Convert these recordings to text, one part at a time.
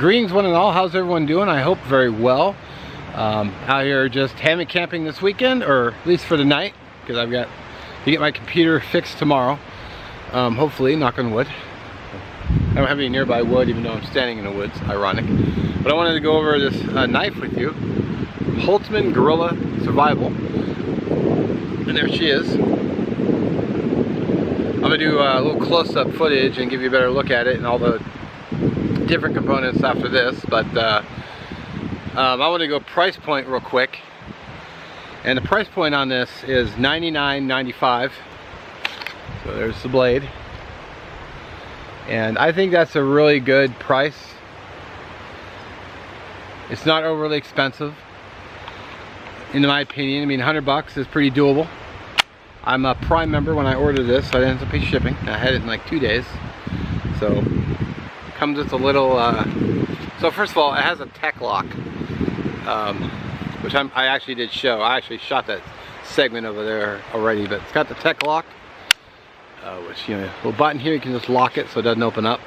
Greetings one and all, how's everyone doing? I hope very well. Out here just hammock camping this weekend, or at least for the night, because I've got to get my computer fixed tomorrow. Hopefully, knock on wood. I don't have any nearby wood, even though I'm standing in the woods, ironic. But I wanted to go over this knife with you. Holtman Gorilla Survival. And there she is. I'm going to do a little close-up footage and give you a better look at it and all the different components after this, but I want to go price point real quick, and the price point on this is $99.95. So there's the blade, and I think that's a really good price. It's not overly expensive in my opinion. I mean, $100 is pretty doable. I'm a Prime member when I ordered this, so I didn't have to pay shipping. I had it in like 2 days. So comes with a little so first of all, it has a tech lock, which I actually did show. I actually shot that segment over there already, but it's got the tech lock, which, you know, a little button here, you can just lock it so it doesn't open up.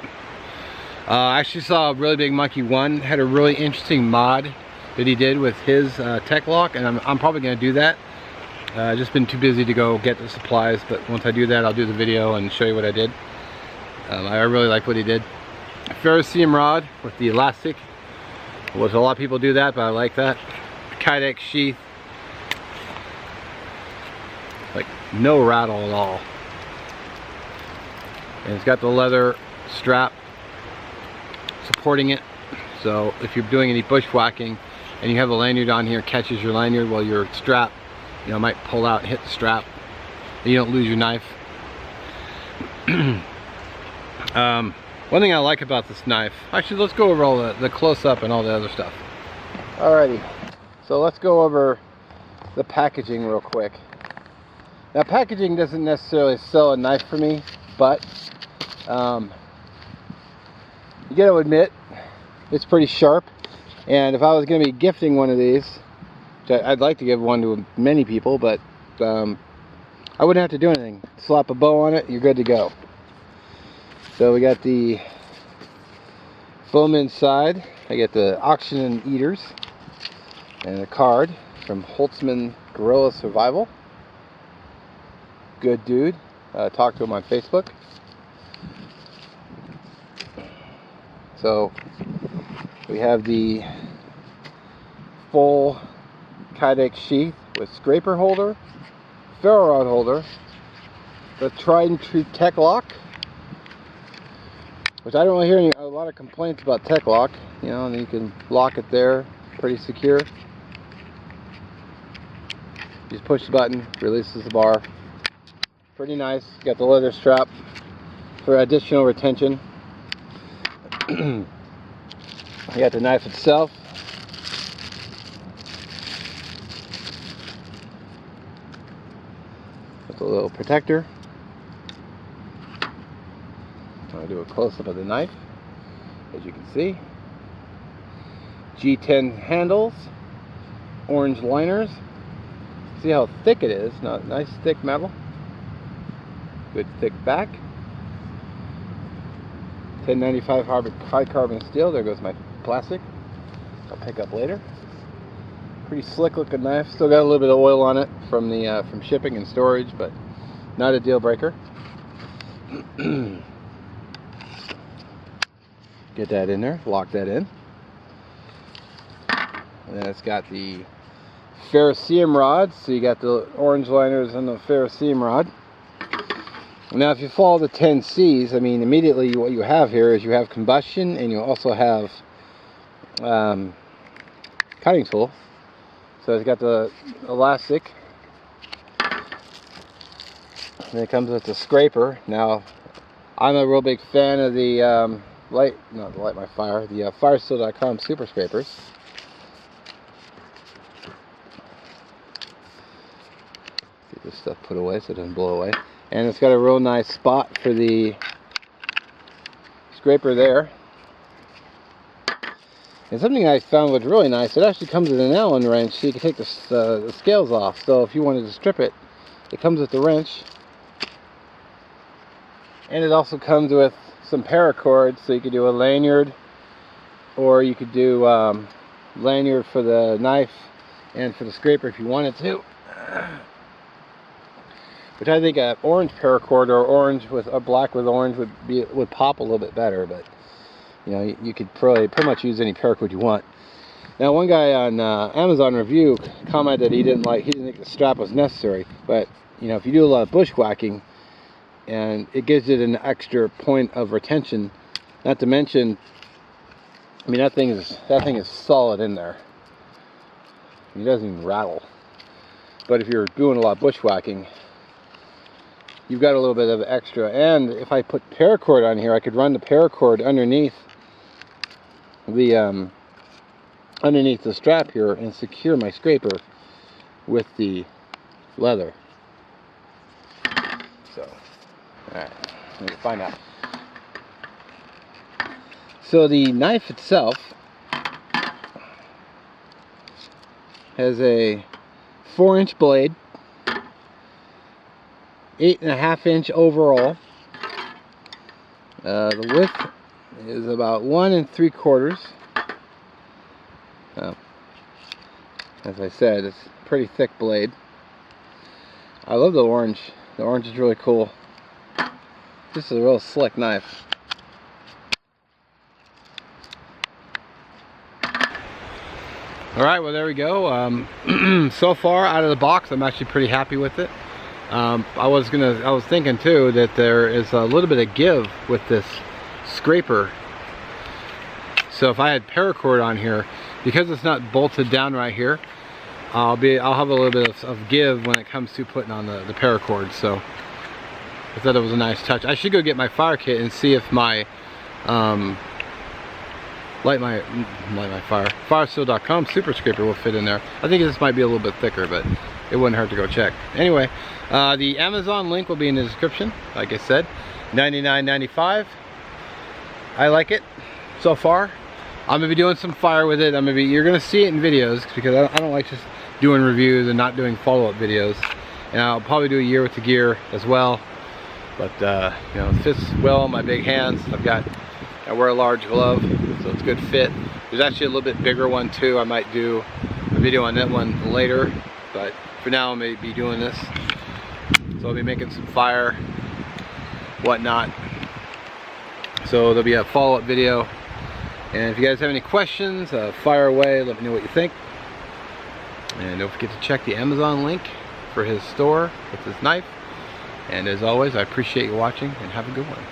I actually saw Really Big Monkey 1 had a really interesting mod that he did with his tech lock, and I'm probably going to do that. Just been too busy to go get the supplies, but once I do that, I'll do the video and show you what I did. I really like what he did. Ferro Rod with the elastic, which a lot of people do that, but I like that. Kydex Sheath, like no rattle at all, and it's got the leather strap supporting it, so if you're doing any bushwhacking and you have a lanyard on here, catches your lanyard while you're strapped, you know, might pull out and hit the strap, and you don't lose your knife. One thing I like about this knife, actually let's go over all the close-up and all the other stuff. Alrighty, so let's go over the packaging real quick. Now, packaging doesn't necessarily sell a knife for me, but you gotta admit, it's pretty sharp. And if I was gonna be gifting one of these, which I'd like to give one to many people, but I wouldn't have to do anything. Slap a bow on it, you're good to go. So we got the foam inside. I get the oxygen eaters and a card from Holtman Gorilla Survival. Good dude. Talk to him on Facebook. So we have the full Kydex Sheath with scraper holder, Ferro Rod holder, the tried and true tech lock, which I don't really hear a lot of complaints about tech lock, you know, and you can lock it there, pretty secure. Just push the button, releases the bar. Pretty nice. Got the leather strap for additional retention. You got the knife itself. With a little protector. I'll do a close-up of the knife, as you can see. G10 handles, orange liners. See how thick it is? Nice thick metal. Good thick back. 1095 high carbon steel. There goes my plastic. I'll pick up later. Pretty slick looking knife. Still got a little bit of oil on it from the from shipping and storage, but not a deal breaker. Get that in there, lock that in. And then it's got the Ferro Rod, so you got the orange liners and the Ferro Rod. Now if you follow the 10 C's, I mean, immediately what you have here is you have combustion, and you also have cutting tool. So it's got the elastic, and it comes with the scraper. Now I'm a real big fan of the the Firesteel.com Super Scrapers. Get this stuff put away so it doesn't blow away. And it's got a real nice spot for the scraper there. And something I found was really nice, it actually comes with an Allen wrench, so you can take the scales off. So if you wanted to strip it, it comes with the wrench. And it also comes with some paracord, so you can do a lanyard or you could do lanyard for the knife and for the scraper if you wanted to. Which I think orange paracord or orange with black with orange would pop a little bit better, but you know, you could pretty much use any paracord you want. Now, one guy on Amazon review commented he didn't think the strap was necessary, but you know, if you do a lot of bushwhacking, and it gives it an extra point of retention. Not to mention, I mean, that thing is solid in there. It doesn't even rattle. But if you're doing a lot of bushwhacking, you've got a little bit of extra. And if I put paracord on here, I could run the paracord underneath the strap here and secure my scraper with the leather. So, alright, let me find out. So the knife itself has a 4-inch blade, 8.5-inch overall. The width is about 1 3/4. As I said, it's a pretty thick blade. I love the orange. The orange is really cool. This is a real slick knife. Alright, well there we go. So far out of the box, I'm actually pretty happy with it. I was thinking too that there is a little bit of give with this scraper. So if I had paracord on here, because it's not bolted down right here, I'll have a little bit of give when it comes to putting on the paracord. So I thought it was a nice touch. I should go get my fire kit and see if my firesteel.com super scraper will fit in there. I think this might be a little bit thicker, but it wouldn't hurt to go check. Anyway, the Amazon link will be in the description. Like I said, $99.95. I like it so far. I'm gonna be doing some fire with it. You're gonna see it in videos, because I don't like just doing reviews and not doing follow-up videos. And I'll probably do a year with the gear as well. But you know, it fits well on my big hands. I wear a large glove, so it's a good fit. There's actually a little bit bigger one too. I might do a video on that one later, but for now I may be doing this. So I'll be making some fire, whatnot. So there'll be a follow-up video. And if you guys have any questions, fire away, let me know what you think. And don't forget to check the Amazon link for his store with his knife. And as always, I appreciate you watching, and have a good one.